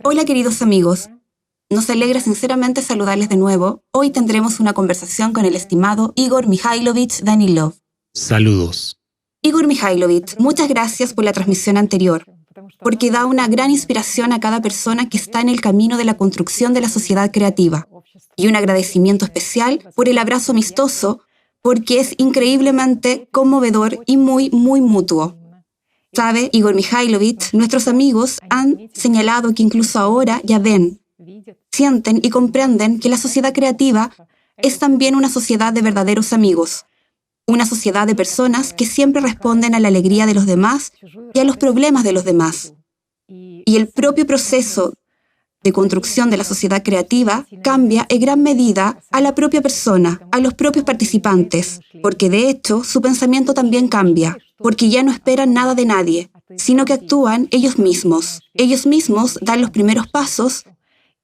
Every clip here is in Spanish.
Hola queridos amigos, nos alegra sinceramente saludarles de nuevo. Hoy tendremos una conversación con el estimado Igor Mikhailovich Danilov. Saludos. Igor Mikhailovich, muchas gracias por la transmisión anterior, porque da una gran inspiración a cada persona que está en el camino de la construcción de la sociedad creativa. Y un agradecimiento especial por el abrazo amistoso, porque es increíblemente conmovedor y muy mutuo. Sabe, Igor Mikhailovich, nuestros amigos han señalado que incluso ahora ya ven, sienten y comprenden que la sociedad creativa es también una sociedad de verdaderos amigos, una sociedad de personas que siempre responden a la alegría de los demás y a los problemas de los demás. Y el propio proceso de construcción de la sociedad creativa cambia en gran medida a la propia persona, a los propios participantes, porque de hecho su pensamiento también cambia, porque ya no esperan nada de nadie, sino que actúan ellos mismos. Ellos mismos dan los primeros pasos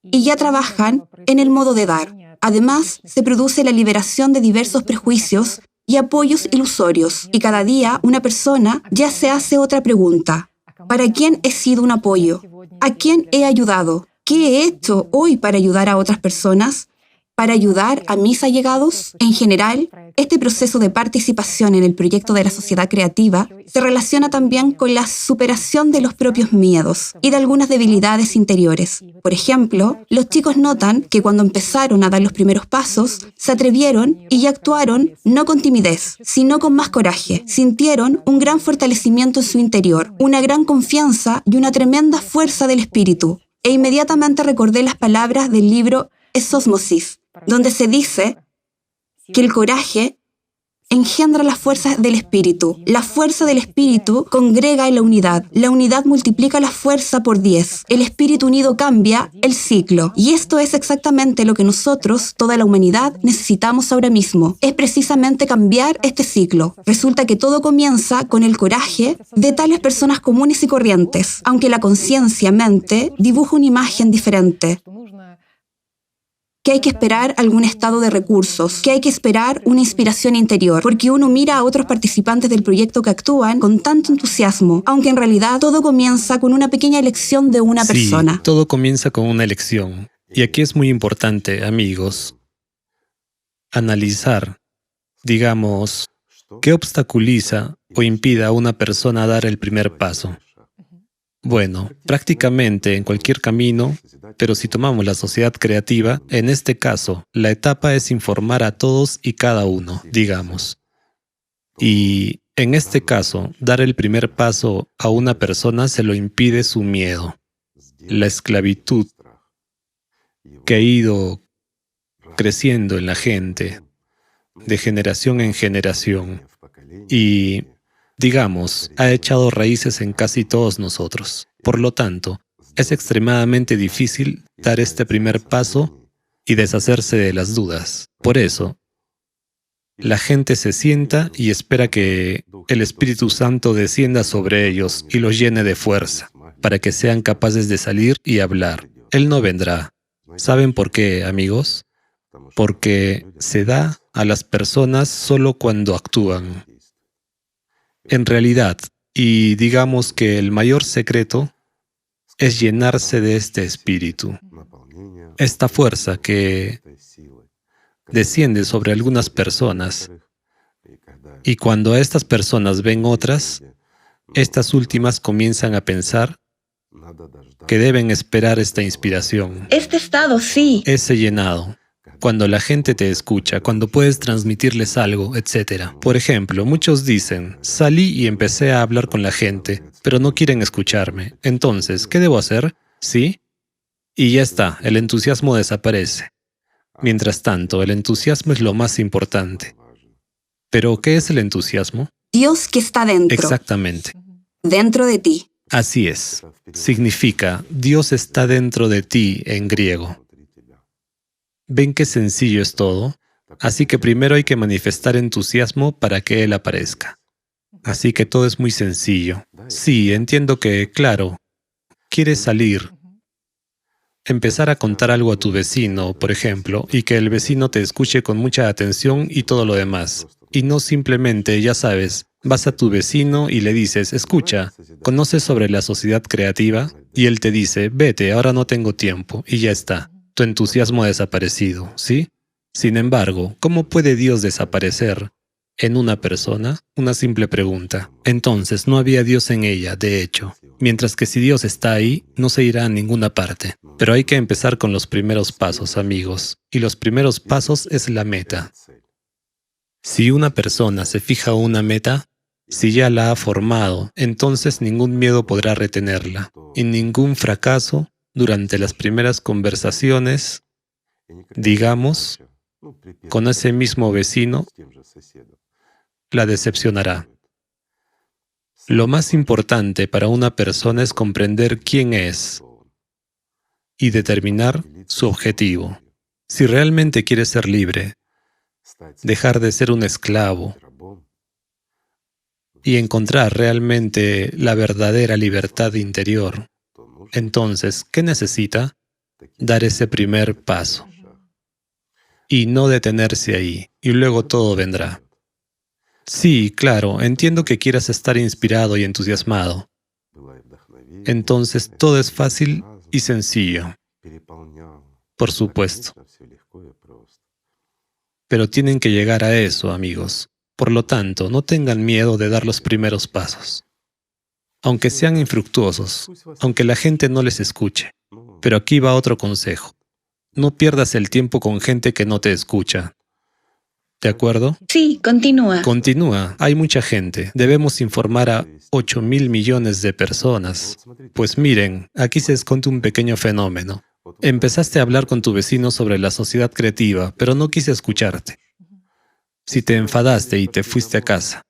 y ya trabajan en el modo de dar. Además, se produce la liberación de diversos prejuicios y apoyos ilusorios, y cada día una persona ya se hace otra pregunta. ¿Para quién he sido un apoyo? ¿A quién he ayudado? ¿Qué he hecho hoy para ayudar a otras personas? ¿Para ayudar a mis allegados? En general, este proceso de participación en el proyecto de la sociedad creativa se relaciona también con la superación de los propios miedos y de algunas debilidades interiores. Por ejemplo, los chicos notan que cuando empezaron a dar los primeros pasos, se atrevieron y actuaron no con timidez, sino con más coraje. Sintieron un gran fortalecimiento en su interior, una gran confianza y una tremenda fuerza del espíritu. E inmediatamente recordé las palabras del libro Esósmosis, donde se dice que el coraje engendra las fuerzas del espíritu. La fuerza del espíritu congrega en la unidad multiplica la fuerza por 10. El espíritu unido cambia el ciclo. Y esto es exactamente lo que nosotros, toda la humanidad, necesitamos ahora mismo. Es precisamente cambiar este ciclo. Resulta que todo comienza con el coraje de tales personas comunes y corrientes, aunque la conciencia, mente, dibuja una imagen diferente. Que hay que esperar algún estado de recursos, que hay que esperar una inspiración interior, porque uno mira a otros participantes del proyecto que actúan con tanto entusiasmo, aunque en realidad todo comienza con una pequeña elección de una persona. Sí, todo comienza con una elección. Y aquí es muy importante, amigos, analizar, digamos, qué obstaculiza o impide a una persona a dar el primer paso. Bueno, prácticamente en cualquier camino, pero si tomamos la sociedad creativa, en este caso, la etapa es informar a todos y cada uno, digamos. Y en este caso, dar el primer paso a una persona se lo impide su miedo, la esclavitud que ha ido creciendo en la gente, de generación en generación, y digamos, ha echado raíces en casi todos nosotros. Por lo tanto, es extremadamente difícil dar este primer paso y deshacerse de las dudas. Por eso, la gente se sienta y espera que el Espíritu Santo descienda sobre ellos y los llene de fuerza, para que sean capaces de salir y hablar. Él no vendrá. ¿Saben por qué, amigos? Porque se da a las personas solo cuando actúan. En realidad, y digamos que el mayor secreto es llenarse de este espíritu, esta fuerza que desciende sobre algunas personas, y cuando a estas personas ven otras, estas últimas comienzan a pensar que deben esperar esta inspiración. Este estado, sí. Ese llenado. Cuando la gente te escucha, cuando puedes transmitirles algo, etc. Por ejemplo, muchos dicen, salí y empecé a hablar con la gente, pero no quieren escucharme. Entonces, ¿qué debo hacer? ¿Sí? Y ya está, el entusiasmo desaparece. Mientras tanto, el entusiasmo es lo más importante. ¿Pero qué es el entusiasmo? Dios que está dentro. Exactamente. Dentro de ti. Así es. Significa, Dios está dentro de ti en griego. ¿Ven qué sencillo es todo? Así que primero hay que manifestar entusiasmo para que Él aparezca. Así que todo es muy sencillo. Sí, entiendo que, claro, quieres salir, empezar a contar algo a tu vecino, por ejemplo, y que el vecino te escuche con mucha atención y todo lo demás. Y no simplemente, ya sabes, vas a tu vecino y le dices, escucha, ¿conoces sobre la sociedad creativa? y él te dice, vete, ahora no tengo tiempo, y ya está. Tu entusiasmo ha desaparecido, ¿sí? Sin embargo, ¿cómo puede Dios desaparecer en una persona? Una simple pregunta. Entonces, no había Dios en ella, de hecho. Mientras que si Dios está ahí, no se irá a ninguna parte. Pero hay que empezar con los primeros pasos, amigos. Y los primeros pasos es la meta. Si una persona se fija una meta, si ya la ha formado, entonces ningún miedo podrá retenerla. Y ningún fracaso durante las primeras conversaciones, digamos, con ese mismo vecino, la decepcionará. Lo más importante para una persona es comprender quién es y determinar su objetivo. Si realmente quiere ser libre, dejar de ser un esclavo y encontrar realmente la verdadera libertad interior, entonces, ¿qué necesita? Dar ese primer paso y no detenerse ahí, y luego todo vendrá. Sí, claro, entiendo que quieras estar inspirado y entusiasmado. Entonces todo es fácil y sencillo, por supuesto. Pero tienen que llegar a eso, amigos. Por lo tanto, no tengan miedo de dar los primeros pasos. Aunque sean infructuosos, aunque la gente no les escuche. Pero aquí va otro consejo. No pierdas el tiempo con gente que no te escucha. ¿De acuerdo? Sí, continúa. Continúa. Hay mucha gente. Debemos informar a 8.000 millones de personas. Pues miren, aquí se esconde un pequeño fenómeno. Empezaste a hablar con tu vecino sobre la sociedad creativa, pero no quise escucharte. Si te enfadaste y te fuiste a casa,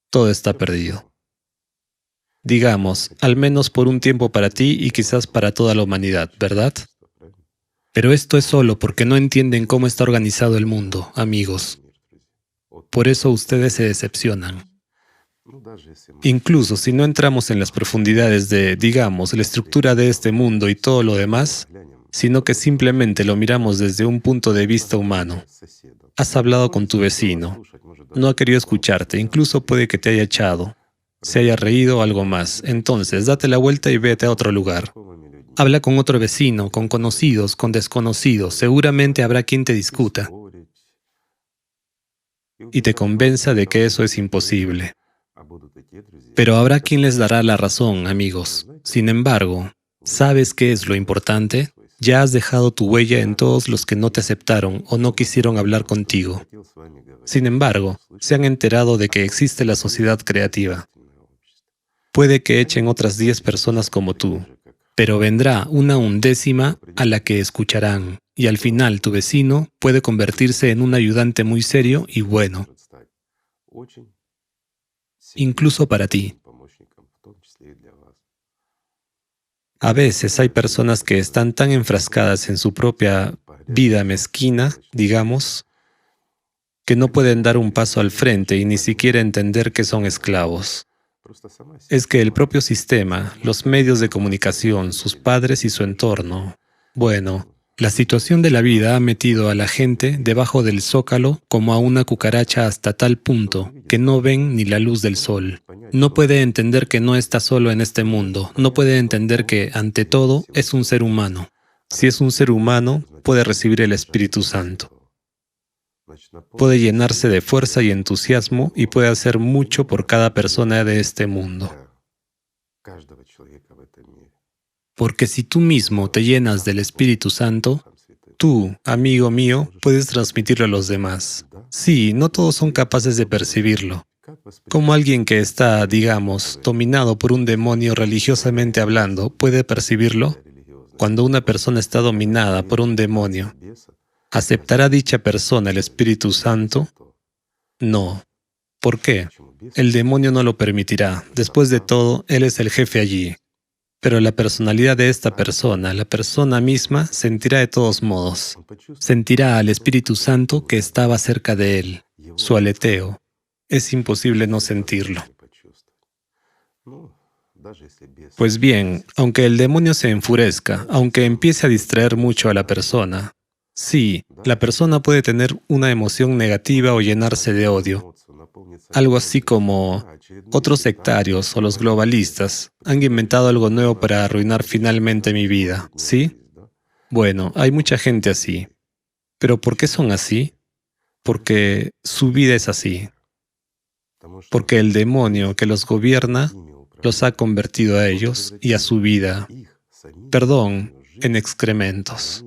todo está perdido. Digamos, al menos por un tiempo para ti y quizás para toda la humanidad, ¿verdad? Pero esto es solo porque no entienden cómo está organizado el mundo, amigos. Por eso ustedes se decepcionan. Incluso si no entramos en las profundidades de, digamos, la estructura de este mundo y todo lo demás, sino que simplemente lo miramos desde un punto de vista humano. Has hablado con tu vecino, no ha querido escucharte, incluso puede que te haya echado, se haya reído o algo más. Entonces, date la vuelta y vete a otro lugar. Habla con otro vecino, con conocidos, con desconocidos. Seguramente habrá quien te discuta y te convenza de que eso es imposible. Pero habrá quien les dará la razón, amigos. Sin embargo, ¿sabes qué es lo importante? Ya has dejado tu huella en todos los que no te aceptaron o no quisieron hablar contigo. Sin embargo, se han enterado de que existe la sociedad creativa. Puede que echen otras 10 personas como tú, pero vendrá una 1/10 a la que escucharán, y al final tu vecino puede convertirse en un ayudante muy serio y bueno, incluso para ti. A veces hay personas que están tan enfrascadas en su propia vida mezquina, digamos, que no pueden dar un paso al frente y ni siquiera entender que son esclavos. Es que el propio sistema, los medios de comunicación, sus padres y su entorno, bueno, la situación de la vida ha metido a la gente debajo del zócalo como a una cucaracha hasta tal punto que no ven ni la luz del sol. No puede entender que no está solo en este mundo, no puede entender que, ante todo, es un ser humano. Si es un ser humano, puede recibir el Espíritu Santo. Puede llenarse de fuerza y entusiasmo y puede hacer mucho por cada persona de este mundo. Porque si tú mismo te llenas del Espíritu Santo, tú, amigo mío, puedes transmitirlo a los demás. Sí, no todos son capaces de percibirlo. Como alguien que está, digamos, dominado por un demonio religiosamente hablando, ¿puede percibirlo? Cuando una persona está dominada por un demonio, ¿aceptará dicha persona el Espíritu Santo? No. ¿Por qué? El demonio no lo permitirá. Después de todo, él es el jefe allí. Pero la personalidad de esta persona, la persona misma, sentirá de todos modos. Sentirá al Espíritu Santo que estaba cerca de él, su aleteo. Es imposible no sentirlo. Pues bien, aunque el demonio se enfurezca, aunque empiece a distraer mucho a la persona, Sí, la persona puede tener una emoción negativa o llenarse de odio. Algo así como otros sectarios o los globalistas han inventado algo nuevo para arruinar finalmente mi vida, ¿sí? Bueno, hay mucha gente así. ¿Pero por qué son así? Porque su vida es así. Porque el demonio que los gobierna los ha convertido a ellos y a su vida, en excrementos.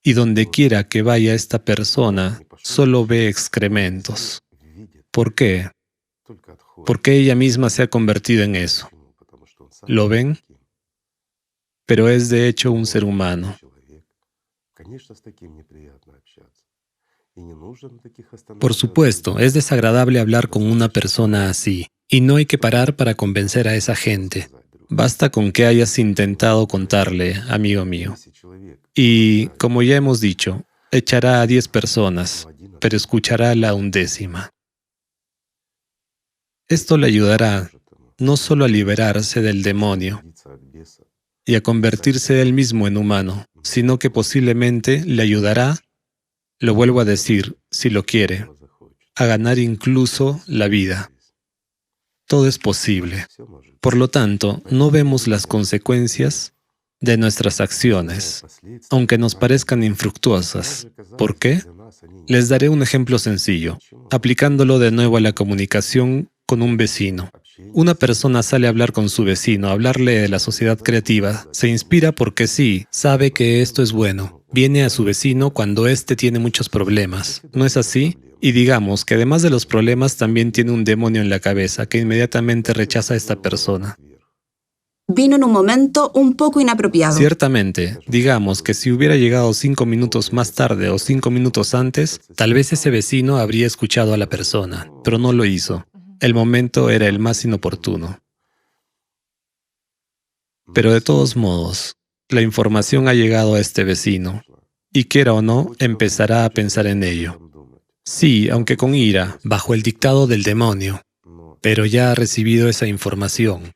Y donde quiera que vaya esta persona, solo ve excrementos. ¿Por qué? Porque ella misma se ha convertido en eso. ¿Lo ven? Pero es de hecho un ser humano. Por supuesto, es desagradable hablar con una persona así, y no hay que parar para convencer a esa gente. Basta con que hayas intentado contarle, amigo mío. Y, como ya hemos dicho, echará a 10 personas, pero escuchará a la 11ª. Esto le ayudará no solo a liberarse del demonio y a convertirse él mismo en humano, sino que posiblemente le ayudará, lo vuelvo a decir, si lo quiere, a ganar incluso la vida. Todo es posible. Por lo tanto, no vemos las consecuencias de nuestras acciones, aunque nos parezcan infructuosas. ¿Por qué? Les daré un ejemplo sencillo, aplicándolo de nuevo a la comunicación con un vecino. Una persona sale a hablar con su vecino, a hablarle de la sociedad creativa, se inspira porque sí, sabe que esto es bueno. Viene a su vecino cuando éste tiene muchos problemas. ¿No es así? Y digamos que además de los problemas también tiene un demonio en la cabeza que inmediatamente rechaza a esta persona. Vino en un momento un poco inapropiado. Ciertamente, digamos que si hubiera llegado 5 minutos más tarde o 5 minutos antes, tal vez ese vecino habría escuchado a la persona, pero no lo hizo. El momento era el más inoportuno. Pero de todos modos, la información ha llegado a este vecino, y quiera o no, empezará a pensar en ello. Sí, aunque con ira, bajo el dictado del demonio, pero ya ha recibido esa información.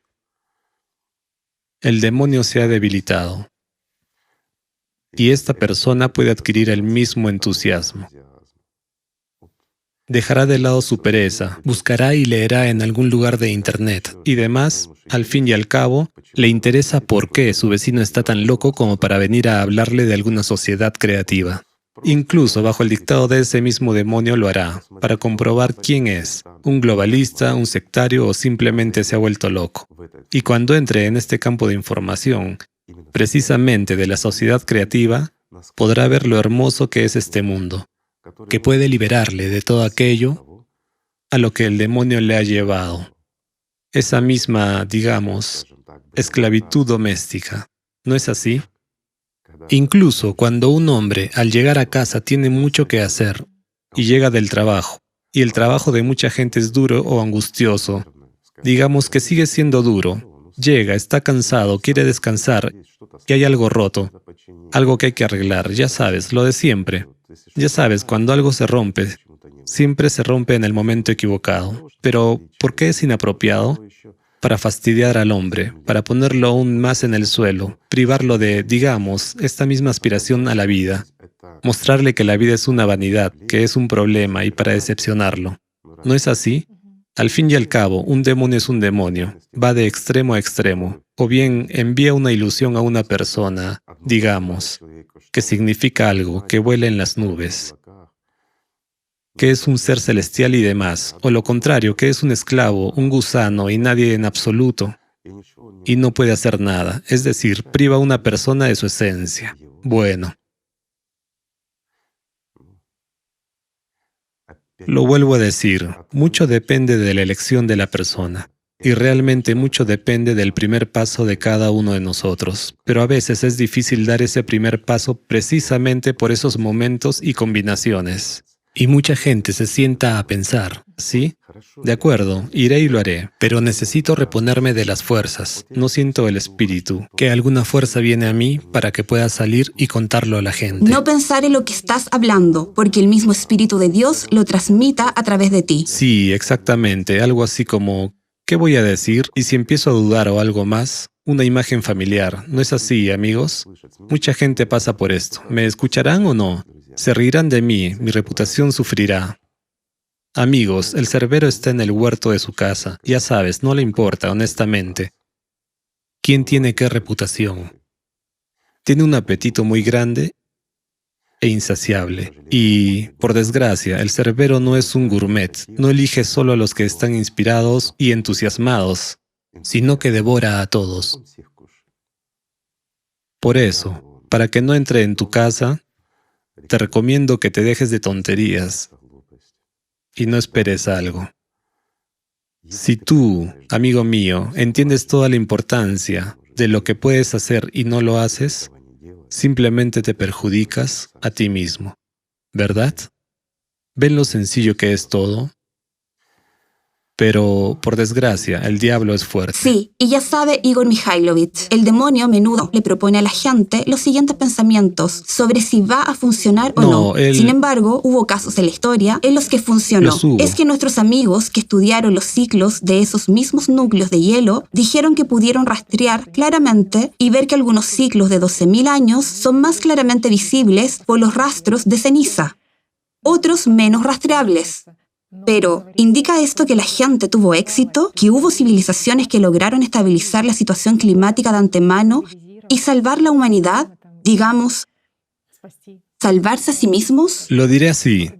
El demonio se ha debilitado, y esta persona puede adquirir el mismo entusiasmo. Dejará de lado su pereza, buscará y leerá en algún lugar de Internet, y demás, al fin y al cabo, le interesa por qué su vecino está tan loco como para venir a hablarle de alguna sociedad creativa. Incluso bajo el dictado de ese mismo demonio lo hará, para comprobar quién es, un globalista, un sectario o simplemente se ha vuelto loco. Y cuando entre en este campo de información, precisamente de la sociedad creativa, podrá ver lo hermoso que es este mundo, que puede liberarle de todo aquello a lo que el demonio le ha llevado. Esa misma, digamos, esclavitud doméstica. ¿No es así? Incluso cuando un hombre al llegar a casa tiene mucho que hacer y llega del trabajo, y el trabajo de mucha gente es duro o angustioso, digamos que sigue siendo duro, llega, está cansado, quiere descansar y hay algo roto, algo que hay que arreglar, ya sabes, lo de siempre. Ya sabes, cuando algo se rompe, siempre se rompe en el momento equivocado. Pero, ¿por qué es inapropiado? Para fastidiar al hombre, para ponerlo aún más en el suelo, privarlo de, digamos, esta misma aspiración a la vida, mostrarle que la vida es una vanidad, que es un problema y para decepcionarlo. ¿No es así? Al fin y al cabo, un demonio es un demonio, va de extremo a extremo, o bien envía una ilusión a una persona, digamos, que significa algo, que vuela en las nubes, que es un ser celestial y demás, o lo contrario, que es un esclavo, un gusano y nadie en absoluto, y no puede hacer nada, es decir, priva a una persona de su esencia. Bueno, lo vuelvo a decir, mucho depende de la elección de la persona. Y realmente mucho depende del primer paso de cada uno de nosotros. Pero a veces es difícil dar ese primer paso precisamente por esos momentos y combinaciones. Y mucha gente se sienta a pensar, ¿sí? De acuerdo, iré y lo haré, pero necesito reponerme de las fuerzas. No siento el espíritu, que alguna fuerza viene a mí para que pueda salir y contarlo a la gente. No pensar en lo que estás hablando, porque el mismo Espíritu de Dios lo transmita a través de ti. Sí, exactamente, algo así como, ¿qué voy a decir? Y si empiezo a dudar o algo más, una imagen familiar. ¿No es así, amigos? Mucha gente pasa por esto. ¿Me escucharán o no? Se reirán de mí, mi reputación sufrirá. Amigos, el cerbero está en el huerto de su casa. Ya sabes, no le importa, honestamente. ¿Quién tiene qué reputación? Tiene un apetito muy grande e insaciable. Y, por desgracia, el cerbero no es un gourmet. No elige solo a los que están inspirados y entusiasmados, sino que devora a todos. Por eso, para que no entre en tu casa, te recomiendo que te dejes de tonterías y no esperes algo. Si tú, amigo mío, entiendes toda la importancia de lo que puedes hacer y no lo haces, simplemente te perjudicas a ti mismo, ¿verdad? ¿Ven lo sencillo que es todo? Pero, por desgracia, el diablo es fuerte. Sí, y ya sabe Igor Mikhailovich, el demonio a menudo le propone a la gente los siguientes pensamientos sobre si va a funcionar o no. Sin embargo, hubo casos en la historia en los que funcionó. Es que nuestros amigos que estudiaron los ciclos de esos mismos núcleos de hielo dijeron que pudieron rastrear claramente y ver que algunos ciclos de 12.000 años son más claramente visibles por los rastros de ceniza, otros menos rastreables. Pero, ¿indica esto que la gente tuvo éxito? ¿Que hubo civilizaciones que lograron estabilizar la situación climática de antemano y salvar la humanidad? Digamos, ¿salvarse a sí mismos? Lo diré así.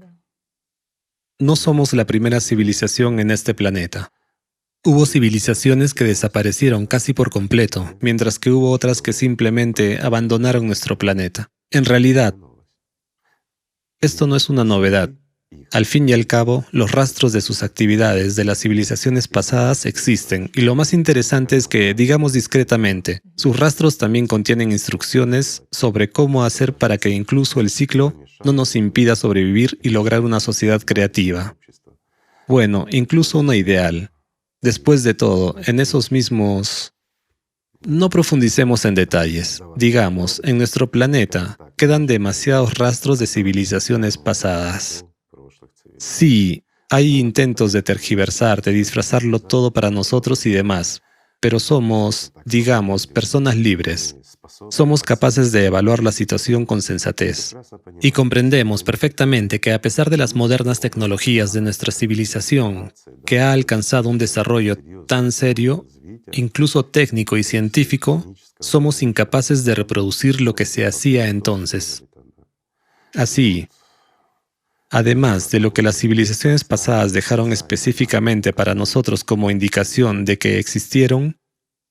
No somos la primera civilización en este planeta. Hubo civilizaciones que desaparecieron casi por completo, mientras que hubo otras que simplemente abandonaron nuestro planeta. En realidad, esto no es una novedad. Al fin y al cabo, los rastros de sus actividades de las civilizaciones pasadas existen, y lo más interesante es que, digamos discretamente, sus rastros también contienen instrucciones sobre cómo hacer para que incluso el ciclo no nos impida sobrevivir y lograr una sociedad creativa. Bueno, incluso una ideal. Después de todo, en esos mismos... No profundicemos en detalles. Digamos, en nuestro planeta quedan demasiados rastros de civilizaciones pasadas. Sí, hay intentos de tergiversar, de disfrazarlo todo para nosotros y demás, pero somos, digamos, personas libres. Somos capaces de evaluar la situación con sensatez. Y comprendemos perfectamente que a pesar de las modernas tecnologías de nuestra civilización, que ha alcanzado un desarrollo tan serio, incluso técnico y científico, somos incapaces de reproducir lo que se hacía entonces. Así, además de lo que las civilizaciones pasadas dejaron específicamente para nosotros como indicación de que existieron,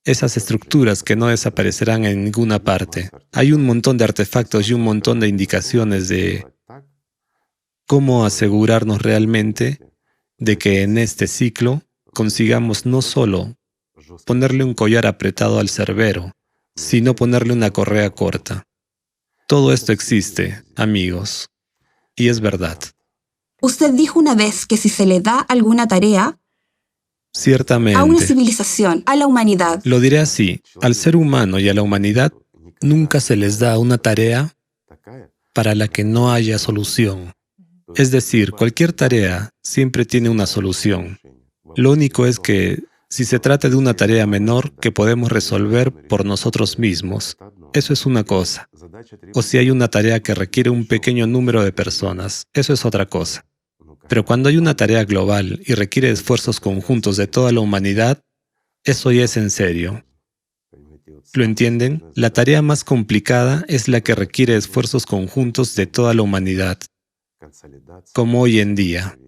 esas estructuras que no desaparecerán en ninguna parte. Hay un montón de artefactos y un montón de indicaciones de cómo asegurarnos realmente de que en este ciclo consigamos no solo ponerle un collar apretado al cerbero, sino ponerle una correa corta. Todo esto existe, amigos. Y es verdad. Usted dijo una vez que si se le da alguna tarea Ciertamente. A una civilización, a la humanidad. Lo diré así, al ser humano y a la humanidad nunca se les da una tarea para la que no haya solución. Es decir, cualquier tarea siempre tiene una solución. Lo único es que si se trata de una tarea menor que podemos resolver por nosotros mismos, eso es una cosa. O si hay una tarea que requiere un pequeño número de personas, eso es otra cosa. Pero cuando hay una tarea global y requiere esfuerzos conjuntos de toda la humanidad, eso ya es en serio. ¿Lo entienden? La tarea más complicada es la que requiere esfuerzos conjuntos de toda la humanidad, como hoy en día.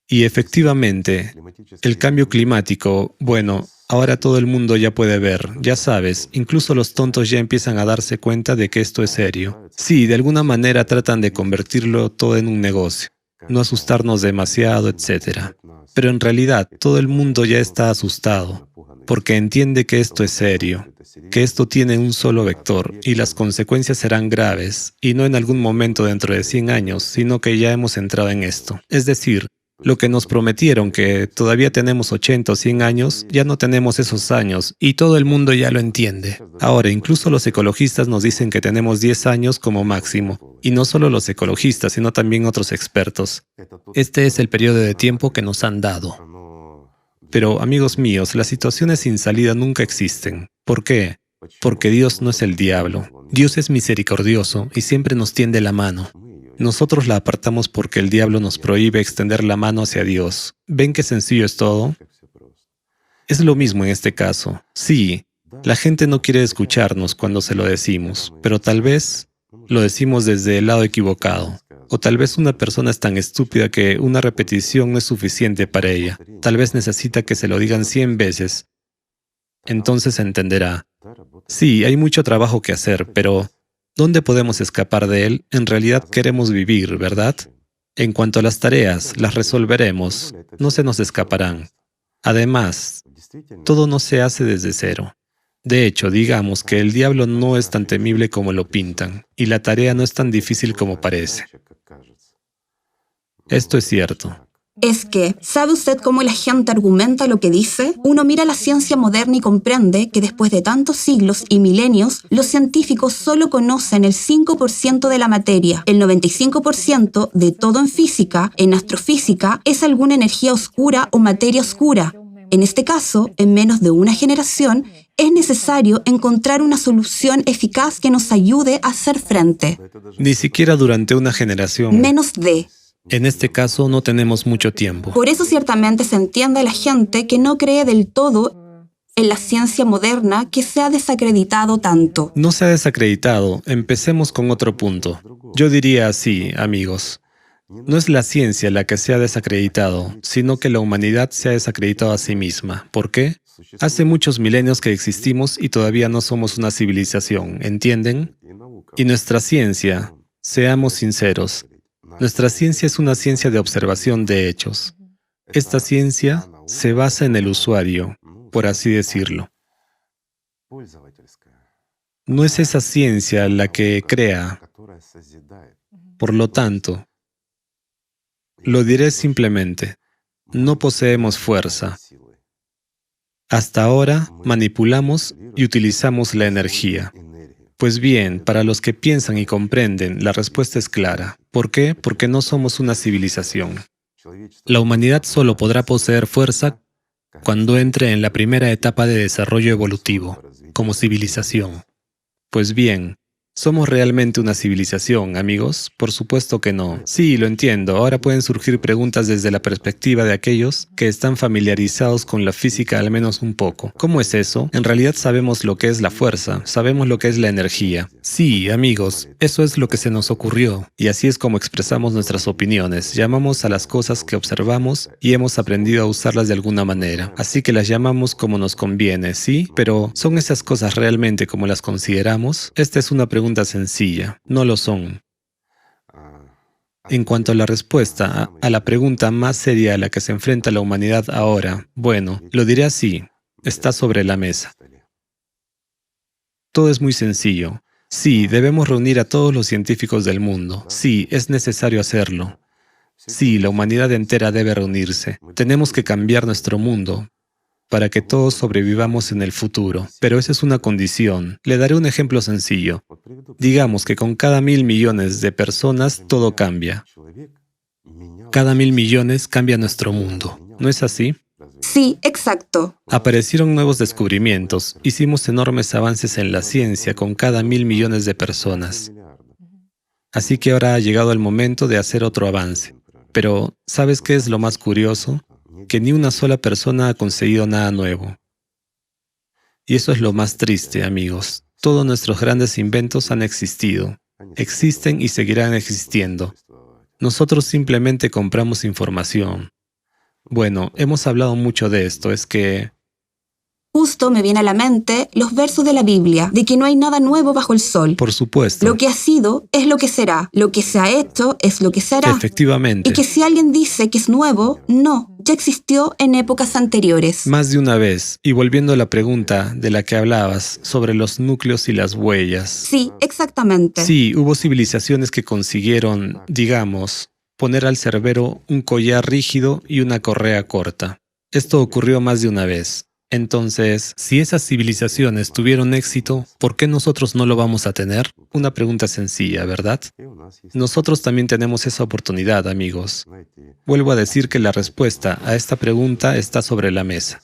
Y efectivamente, el cambio climático, bueno, ahora todo el mundo ya puede ver, ya sabes, incluso los tontos ya empiezan a darse cuenta de que esto es serio. Sí, de alguna manera tratan de convertirlo todo en un negocio, no asustarnos demasiado, etc. Pero en realidad, todo el mundo ya está asustado, porque entiende que esto es serio, que esto tiene un solo vector y las consecuencias serán graves, y no en algún momento dentro de 100 años, sino que ya hemos entrado en esto. Es decir, lo que nos prometieron que todavía tenemos 80 o 100 años, ya no tenemos esos años, y todo el mundo ya lo entiende. Ahora, incluso los ecologistas nos dicen que tenemos 10 años como máximo, y no solo los ecologistas, sino también otros expertos. Este es el periodo de tiempo que nos han dado. Pero, amigos míos, las situaciones sin salida nunca existen. ¿Por qué? Porque Dios no es el diablo. Dios es misericordioso y siempre nos tiende la mano. Nosotros la apartamos porque el diablo nos prohíbe extender la mano hacia Dios. ¿Ven qué sencillo es todo? Es lo mismo en este caso. Sí, la gente no quiere escucharnos cuando se lo decimos, pero tal vez lo decimos desde el lado equivocado. O tal vez una persona es tan estúpida que una repetición no es suficiente para ella. Tal vez necesita que se lo digan 100 veces. Entonces entenderá. Sí, hay mucho trabajo que hacer, pero ¿dónde podemos escapar de él? En realidad queremos vivir, ¿verdad? En cuanto a las tareas, las resolveremos. No se nos escaparán. Además, todo no se hace desde cero. De hecho, digamos que el diablo no es tan temible como lo pintan, y la tarea no es tan difícil como parece. Esto es cierto. Es que, ¿sabe usted cómo la gente argumenta lo que dice? Uno mira la ciencia moderna y comprende que después de tantos siglos y milenios, los científicos solo conocen el 5% de la materia. El 95% de todo en física, en astrofísica, es alguna energía oscura o materia oscura. En este caso, en menos de una generación, es necesario encontrar una solución eficaz que nos ayude a hacer frente. Ni siquiera durante una generación. Menos de. En este caso no tenemos mucho tiempo. Por eso ciertamente se entiende a la gente que no cree del todo en la ciencia moderna que se ha desacreditado tanto. No se ha desacreditado. Empecemos con otro punto. Yo diría así, amigos. No es la ciencia la que se ha desacreditado, sino que la humanidad se ha desacreditado a sí misma. ¿Por qué? Hace muchos milenios que existimos y todavía no somos una civilización, ¿entienden? Y nuestra ciencia, seamos sinceros, nuestra ciencia es una ciencia de observación de hechos. Esta ciencia se basa en el usuario, por así decirlo. No es esa ciencia la que crea. Por lo tanto, lo diré simplemente, no poseemos fuerza. Hasta ahora manipulamos y utilizamos la energía. Pues bien, para los que piensan y comprenden, la respuesta es clara. ¿Por qué? Porque no somos una civilización. La humanidad solo podrá poseer fuerza cuando entre en la primera etapa de desarrollo evolutivo, como civilización. Pues bien, ¿somos realmente una civilización, amigos? Por supuesto que no. Sí, lo entiendo. Ahora pueden surgir preguntas desde la perspectiva de aquellos que están familiarizados con la física al menos un poco. ¿Cómo es eso? En realidad sabemos lo que es la fuerza, sabemos lo que es la energía. Sí, amigos, eso es lo que se nos ocurrió. Y así es como expresamos nuestras opiniones. Llamamos a las cosas que observamos y hemos aprendido a usarlas de alguna manera. Así que las llamamos como nos conviene, ¿sí? Pero, ¿son esas cosas realmente como las consideramos? Esta es una pregunta sencilla. No lo son. En cuanto a la respuesta a la pregunta más seria a la que se enfrenta la humanidad ahora, bueno, lo diré así, está sobre la mesa. Todo es muy sencillo. Sí, debemos reunir a todos los científicos del mundo. Sí, es necesario hacerlo. Sí, la humanidad entera debe reunirse. Tenemos que cambiar nuestro mundo para que todos sobrevivamos en el futuro. Pero esa es una condición. Le daré un ejemplo sencillo. Digamos que con cada 1.000 millones de personas todo cambia. Cada 1.000 millones cambia nuestro mundo. ¿No es así? Sí, exacto. Aparecieron nuevos descubrimientos. Hicimos enormes avances en la ciencia con cada 1.000 millones de personas. Así que ahora ha llegado el momento de hacer otro avance. Pero, ¿sabes qué es lo más curioso? Que ni una sola persona ha conseguido nada nuevo. Y eso es lo más triste, amigos. Todos nuestros grandes inventos han existido, existen y seguirán existiendo. Nosotros simplemente compramos información. Bueno, hemos hablado mucho de esto, es que Justo me viene a la mente los versos de la Biblia, de que no hay nada nuevo bajo el sol. por supuesto, Lo que ha sido es lo que será. Lo que se ha hecho es lo que se hará. efectivamente, Y que si alguien dice que es nuevo, no, ya existió en épocas anteriores. más de una vez, y volviendo a la pregunta de la que hablabas, sobre los núcleos y las huellas. Sí, exactamente. Sí, hubo civilizaciones que consiguieron, digamos, poner al cerbero un collar rígido y una correa corta. Esto ocurrió más de una vez. Entonces, si esas civilizaciones tuvieron éxito, ¿por qué nosotros no lo vamos a tener? Una pregunta sencilla, ¿verdad? Nosotros también tenemos esa oportunidad, amigos. Vuelvo a decir que la respuesta a esta pregunta está sobre la mesa.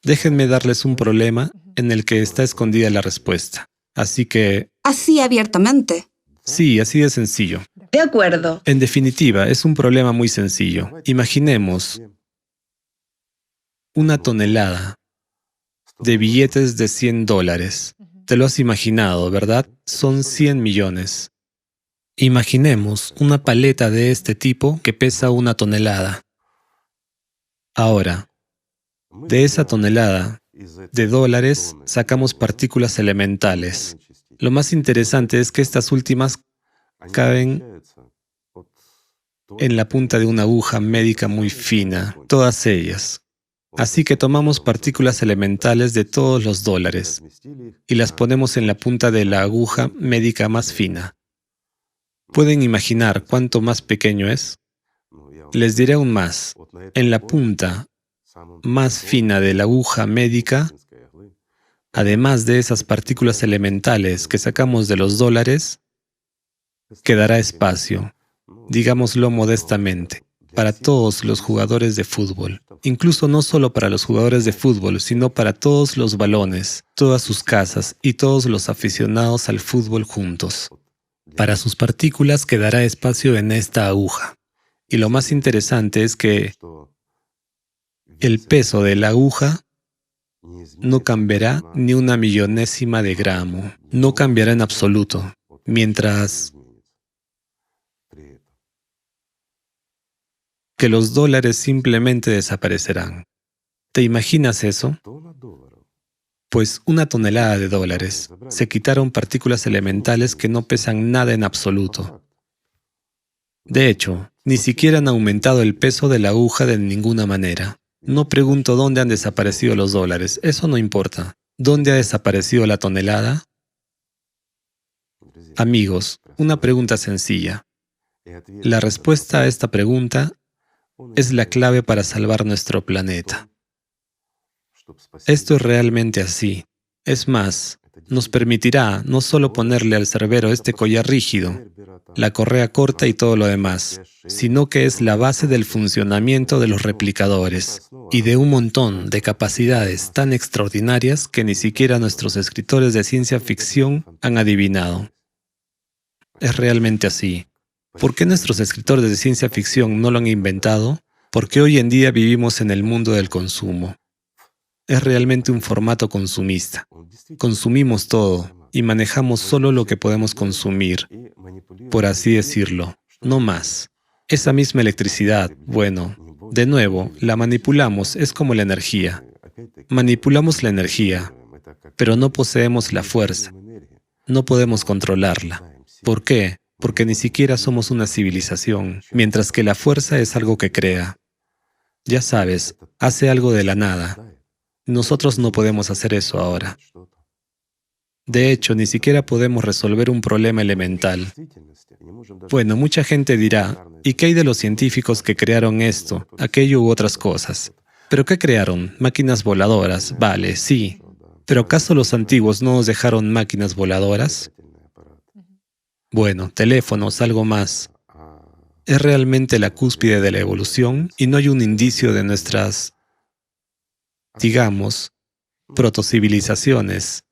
Déjenme darles un problema en el que está escondida la respuesta. Así que... Así abiertamente. Sí, así de sencillo. De acuerdo. En definitiva, es un problema muy sencillo. Imaginemos una tonelada de billetes de $100. Te lo has imaginado, ¿verdad? Son 100 millones. Imaginemos una paleta de este tipo que pesa una tonelada. Ahora, de esa tonelada de dólares sacamos partículas elementales. Lo más interesante es que estas últimas caben en la punta de una aguja médica muy fina, todas ellas. Así que tomamos partículas elementales de todos los dólares y las ponemos en la punta de la aguja médica más fina. ¿Pueden imaginar cuánto más pequeño es? Les diré aún más. En la punta más fina de la aguja médica, además de esas partículas elementales que sacamos de los dólares, quedará espacio, digámoslo modestamente, para todos los jugadores de fútbol. Incluso no solo para los jugadores de fútbol, sino para todos los balones, todas sus casas y todos los aficionados al fútbol juntos. Para sus partículas quedará espacio en esta aguja. Y lo más interesante es que el peso de la aguja no cambiará ni una millonésima de gramo. No cambiará en absoluto. Mientras que los dólares simplemente desaparecerán. ¿Te imaginas eso? Pues una tonelada de dólares. Se quitaron partículas elementales que no pesan nada en absoluto. De hecho, ni siquiera han aumentado el peso de la aguja de ninguna manera. No pregunto dónde han desaparecido los dólares, eso no importa. ¿Dónde ha desaparecido la tonelada? Amigos, una pregunta sencilla. La respuesta a esta pregunta es la clave para salvar nuestro planeta. Esto es realmente así. Es más, nos permitirá no solo ponerle al cerbero este collar rígido, la correa corta y todo lo demás, sino que es la base del funcionamiento de los replicadores y de un montón de capacidades tan extraordinarias que ni siquiera nuestros escritores de ciencia ficción han adivinado. Es realmente así. ¿Por qué nuestros escritores de ciencia ficción no lo han inventado? Porque hoy en día vivimos en el mundo del consumo. Es realmente un formato consumista. Consumimos todo y manejamos solo lo que podemos consumir, por así decirlo, no más. Esa misma electricidad, bueno, de nuevo, la manipulamos, es como la energía. Manipulamos la energía, pero no poseemos la fuerza. No podemos controlarla. ¿Por qué? Porque ni siquiera somos una civilización, mientras que la fuerza es algo que crea. Ya sabes, hace algo de la nada. Nosotros no podemos hacer eso ahora. De hecho, ni siquiera podemos resolver un problema elemental. Bueno, mucha gente dirá, ¿y qué hay de los científicos que crearon esto, aquello u otras cosas? ¿Pero qué crearon? ¿Máquinas voladoras? Vale, sí. ¿Pero acaso los antiguos no nos dejaron máquinas voladoras? Bueno, teléfonos, algo más. Es realmente la cúspide de la evolución y no hay un indicio de nuestras, digamos, protocivilizaciones,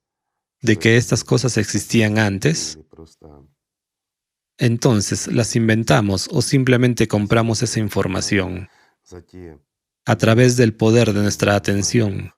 de que estas cosas existían antes. Entonces, ¿las inventamos o simplemente compramos esa información a través del poder de nuestra atención?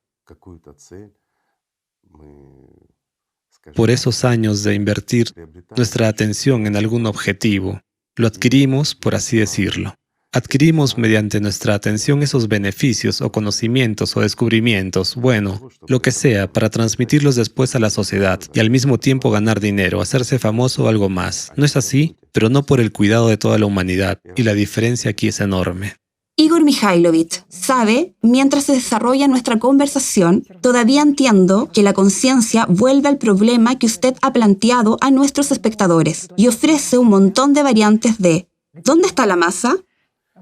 Por esos años de invertir nuestra atención en algún objetivo, lo adquirimos, por así decirlo. Adquirimos mediante nuestra atención esos beneficios o conocimientos o descubrimientos, bueno, lo que sea, para transmitirlos después a la sociedad y al mismo tiempo ganar dinero, hacerse famoso o algo más. ¿No es así? Pero no por el cuidado de toda la humanidad, y la diferencia aquí es enorme. Igor Mikhailovich, sabe, mientras se desarrolla nuestra conversación, todavía entiendo que la conciencia vuelve al problema que usted ha planteado a nuestros espectadores y ofrece un montón de variantes de ¿dónde está la masa?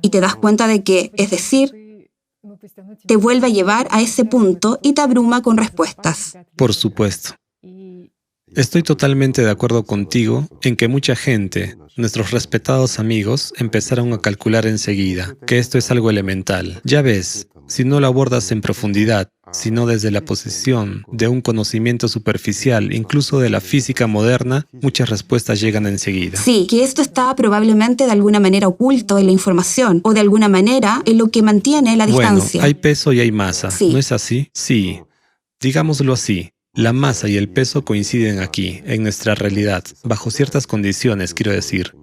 Y te das cuenta de que, es decir, Te vuelve a llevar a ese punto y te abruma con respuestas. Por supuesto. Estoy totalmente de acuerdo contigo en que mucha gente, nuestros respetados amigos, empezaron a calcular enseguida que esto es algo elemental. Ya ves, si no lo abordas en profundidad, sino desde la posición de un conocimiento superficial, incluso de la física moderna, muchas respuestas llegan enseguida. Sí, que esto está probablemente de alguna manera oculto en la información o de alguna manera en lo que mantiene la distancia. Bueno, hay peso y hay masa, Sí. ¿no es así? Sí, digámoslo así. La masa y el peso coinciden aquí, en nuestra realidad, bajo ciertas condiciones, quiero decir.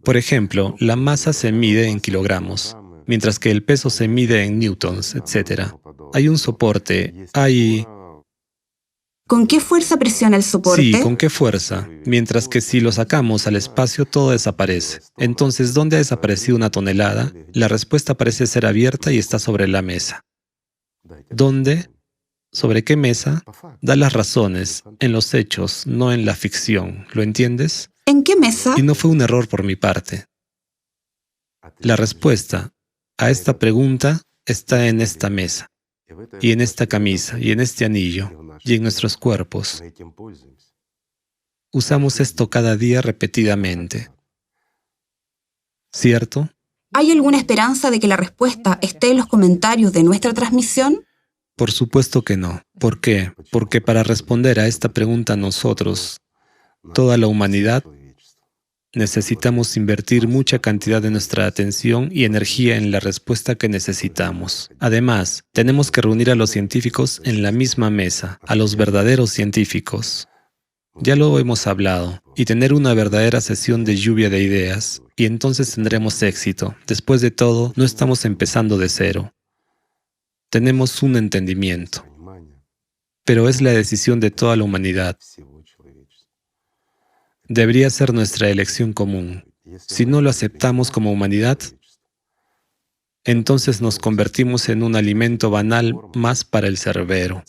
Por ejemplo, la masa se mide en kilogramos, mientras que el peso se mide en newtons, etc. Hay un soporte, hay... ¿Con qué fuerza presiona el soporte? Sí, ¿con qué fuerza? Mientras que si lo sacamos al espacio, todo desaparece. Entonces, ¿dónde ha desaparecido una tonelada? La respuesta parece ser abierta y está sobre la mesa. ¿Dónde? ¿Sobre qué mesa? Da las razones, en los hechos, no en la ficción. ¿Lo entiendes? ¿En qué mesa? Y no fue un error por mi parte. La respuesta a esta pregunta está en esta mesa, y en esta camisa, y en este anillo, y en nuestros cuerpos. Usamos esto cada día repetidamente. ¿Cierto? ¿Hay alguna esperanza de que la respuesta esté en los comentarios de nuestra transmisión? Por supuesto que no. ¿Por qué? Porque para responder a esta pregunta nosotros, toda la humanidad, necesitamos invertir mucha cantidad de nuestra atención y energía en la respuesta que necesitamos. Además, tenemos que reunir a los científicos en la misma mesa, a los verdaderos científicos. Ya lo hemos hablado, y tener una verdadera sesión de lluvia de ideas, y entonces tendremos éxito. Después de todo, no estamos empezando de cero. Tenemos un entendimiento, pero es la decisión de toda la humanidad. Debería ser nuestra elección común. Si no lo aceptamos como humanidad, entonces nos convertimos en un alimento banal más para el cerbero.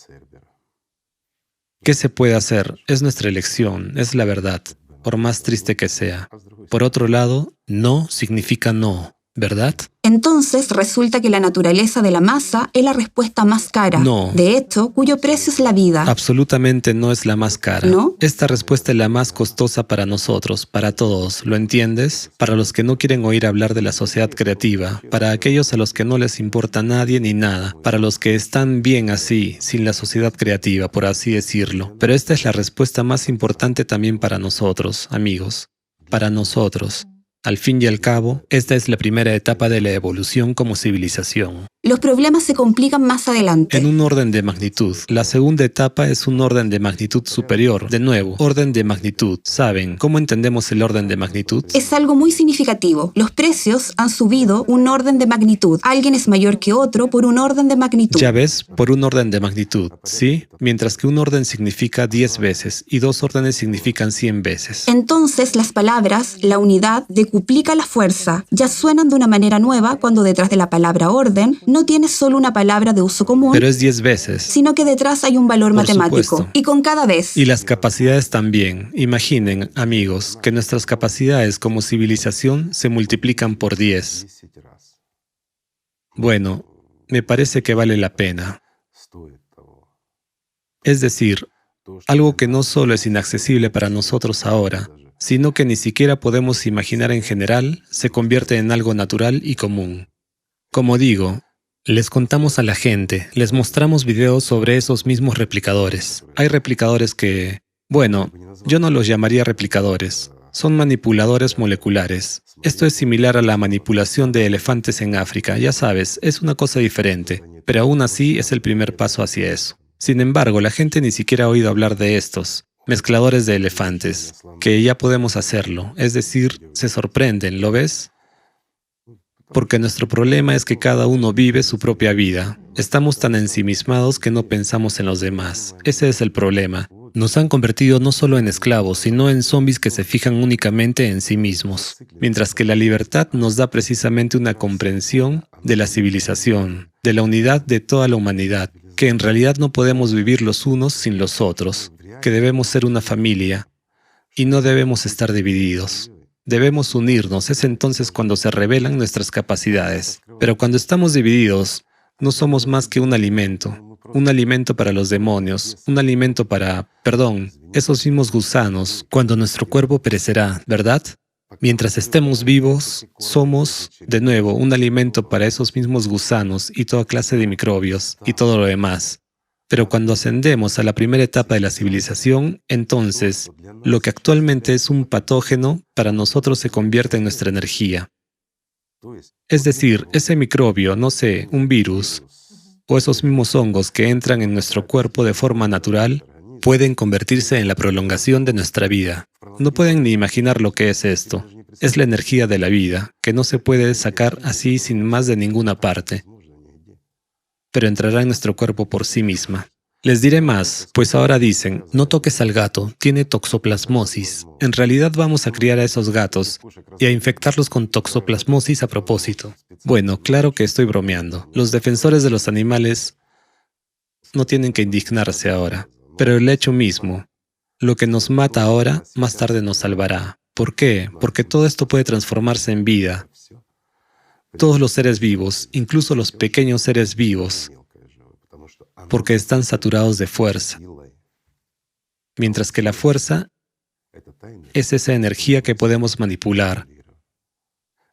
¿Qué se puede hacer? Es nuestra elección, es la verdad, por más triste que sea. Por otro lado, no significa no, ¿verdad? Entonces resulta que la naturaleza de la masa es la respuesta más cara. No. De hecho, cuyo precio es la vida. Absolutamente no es la más cara. ¿No? Esta respuesta es la más costosa para nosotros, para todos, ¿lo entiendes? Para los que no quieren oír hablar de la sociedad creativa, para aquellos a los que no les importa nadie ni nada, para los que están bien así, sin la sociedad creativa, por así decirlo. Pero esta es la respuesta más importante también para nosotros, amigos, para nosotros. Al fin y al cabo, esta es la primera etapa de la evolución como civilización. Los problemas se complican más adelante. En un orden de magnitud. La segunda etapa es un orden de magnitud superior. De nuevo, orden de magnitud. ¿Saben cómo entendemos el orden de magnitud? Es algo muy significativo. Los precios han subido un orden de magnitud. Alguien es mayor que otro por un orden de magnitud. Ya ves, por un orden de magnitud, ¿sí? Mientras que un orden significa 10 veces y 2 órdenes significan 100 veces. Entonces, las palabras, la unidad, decuplica la fuerza. Ya suenan de una manera nueva cuando detrás de la palabra orden no tienes solo una palabra de uso común, Pero es 10 veces. sino que detrás hay un valor Por matemático. supuesto. Y con cada vez. Y las capacidades también. Imaginen, amigos, que nuestras capacidades como civilización se multiplican por 10. Bueno, me parece que vale la pena. Es decir, algo que no solo es inaccesible para nosotros ahora, sino que ni siquiera podemos imaginar en general, se convierte en algo natural y común. Como digo, les contamos a la gente, les mostramos videos sobre esos mismos replicadores. Hay replicadores que, bueno, yo no los llamaría replicadores, son manipuladores moleculares. Esto es similar a la manipulación de elefantes en África, ya sabes, es una cosa diferente, pero aún así es el primer paso hacia eso. Sin embargo, la gente ni siquiera ha oído hablar de estos mezcladores de elefantes, que ya podemos hacerlo, es decir, se sorprenden, ¿lo ves? Porque nuestro problema es que cada uno vive su propia vida. Estamos tan ensimismados que no pensamos en los demás. Ese es el problema. Nos han convertido no solo en esclavos, sino en zombies que se fijan únicamente en sí mismos. Mientras que la libertad nos da precisamente una comprensión de la civilización, de la unidad de toda la humanidad, que en realidad no podemos vivir los unos sin los otros, que debemos ser una familia y no debemos estar divididos. Debemos unirnos, es entonces cuando se revelan nuestras capacidades. Pero cuando estamos divididos, No somos más que un alimento para los demonios, un alimento para, esos mismos gusanos, cuando nuestro cuerpo perecerá, ¿verdad? Mientras estemos vivos, somos, de nuevo, un alimento para esos mismos gusanos y toda clase de microbios y todo lo demás. Pero cuando ascendemos a la primera etapa de la civilización, entonces, lo que actualmente es un patógeno, para nosotros se convierte en nuestra energía. Es decir, ese microbio, no sé, un virus, o esos mismos hongos que entran en nuestro cuerpo de forma natural, pueden convertirse en la prolongación de nuestra vida. No pueden ni imaginar lo que es esto. Es la energía de la vida, que no se puede sacar así sin más de ninguna parte, pero entrará en nuestro cuerpo por sí misma. Les diré más, pues ahora dicen, no toques al gato, tiene toxoplasmosis. En realidad vamos a criar a esos gatos y a infectarlos con toxoplasmosis a propósito. Bueno, claro que estoy bromeando. Los defensores de los animales no tienen que indignarse ahora, pero el hecho mismo, lo que nos mata ahora, más tarde nos salvará. ¿Por qué? Porque todo esto puede transformarse en vida. Todos los seres vivos, incluso los pequeños seres vivos, porque están saturados de fuerza. Mientras que la fuerza es esa energía que podemos manipular.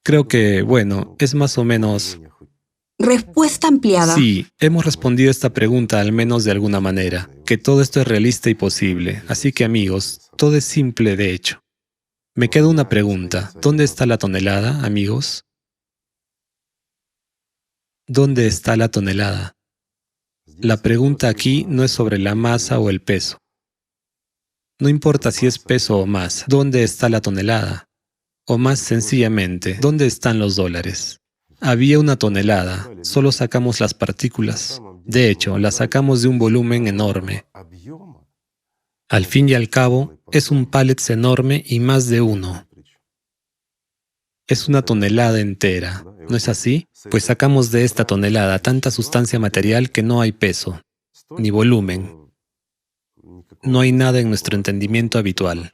Creo que, bueno, es más o menos... Respuesta ampliada. Sí, hemos respondido a esta pregunta al menos de alguna manera, que todo esto es realista y posible. Así que amigos, todo es simple de hecho. Me queda una pregunta. ¿Dónde está la tonelada, amigos? ¿Dónde está la tonelada? La pregunta aquí no es sobre la masa o el peso. No importa si es peso o más, ¿dónde está la tonelada? O más sencillamente, ¿dónde están los dólares? Había una tonelada, solo sacamos las partículas. De hecho, las sacamos de un volumen enorme. Al fin y al cabo, es un pallets enorme y más de uno. Es una tonelada entera, ¿no es así? Pues sacamos de esta tonelada tanta sustancia material que no hay peso, ni volumen. No hay nada en nuestro entendimiento habitual.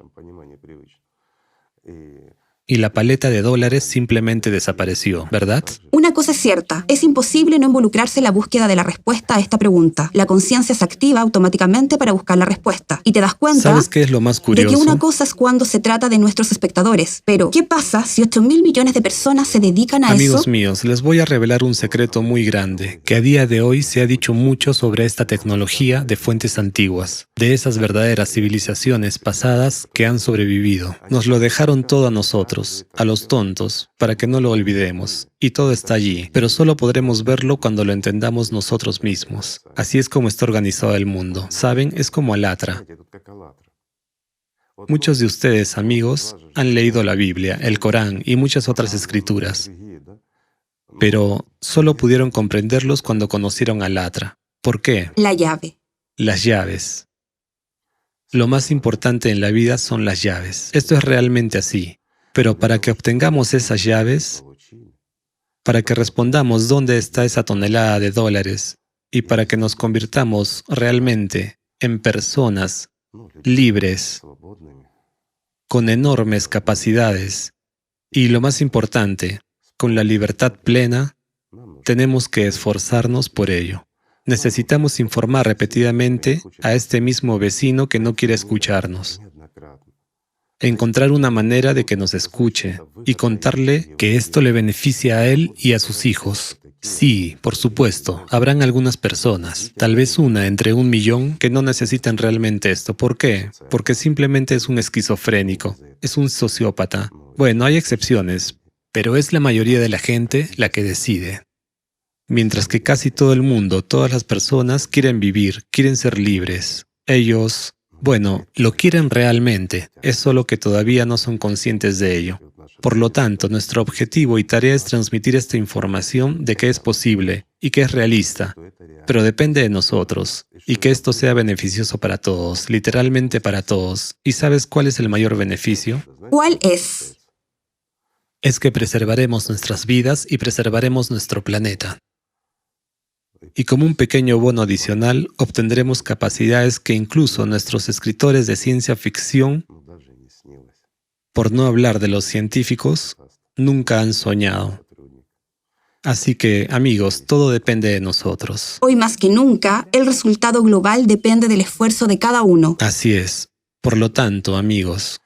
Y la paleta de dólares simplemente desapareció, ¿verdad? Una cosa es cierta, es imposible no involucrarse en la búsqueda de la respuesta a esta pregunta. La conciencia se activa automáticamente para buscar la respuesta. Y te das cuenta ¿Sabes qué es lo más de curioso? que una cosa es cuando se trata de nuestros espectadores. Pero, ¿qué pasa si 8.000 millones de personas se dedican a Amigos eso? míos, les voy a revelar un secreto muy grande, que a día de hoy se ha dicho mucho sobre esta tecnología de fuentes antiguas, de esas verdaderas civilizaciones pasadas que han sobrevivido. Nos lo dejaron todo a nosotros, a los tontos, para que no lo olvidemos. Y todo está allí, pero solo podremos verlo cuando lo entendamos nosotros mismos. Así es como está organizado el mundo. ¿Saben? Es como Alatra. Muchos de ustedes, amigos, han leído la Biblia, el Corán y muchas otras escrituras, pero solo pudieron comprenderlos cuando conocieron a Alatra. ¿Por qué? La llave. Las llaves. Lo más importante en la vida son las llaves. Esto es realmente así. Pero para que obtengamos esas llaves, para que respondamos dónde está esa tonelada de dólares y para que nos convirtamos realmente en personas libres, con enormes capacidades y, lo más importante, con la libertad plena, tenemos que esforzarnos por ello. Necesitamos informar repetidamente a este mismo vecino que no quiere escucharnos. Encontrar una manera de que nos escuche y contarle que esto le beneficia a él y a sus hijos. Sí, por supuesto, habrán algunas personas, tal vez una entre 1.000.000, que no necesitan realmente esto. ¿Por qué? Porque simplemente es un esquizofrénico, es un sociópata. Bueno, hay excepciones, pero es la mayoría de la gente la que decide. Mientras que casi todo el mundo, todas las personas quieren vivir, quieren ser libres. Ellos... Bueno, lo quieren realmente, es solo que todavía no son conscientes de ello. Por lo tanto, nuestro objetivo y tarea es transmitir esta información de que es posible y que es realista, pero depende de nosotros, y que esto sea beneficioso para todos, literalmente para todos. ¿Y sabes cuál es el mayor beneficio? ¿Cuál es? Es que preservaremos nuestras vidas y preservaremos nuestro planeta. Y como un pequeño bono adicional, obtendremos capacidades que incluso nuestros escritores de ciencia ficción, por no hablar de los científicos, nunca han soñado. Así que, amigos, todo depende de nosotros. Hoy más que nunca, el resultado global depende del esfuerzo de cada uno. Así es. Por lo tanto, amigos,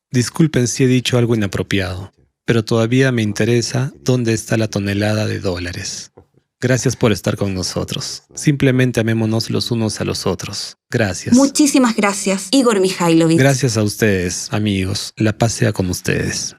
disculpen si he dicho algo inapropiado, pero todavía me interesa dónde está la tonelada de dólares. Gracias por estar con nosotros. Simplemente amémonos los unos a los otros. Gracias. Muchísimas gracias, Igor Mikhailovich. Gracias a ustedes, amigos. La paz sea con ustedes.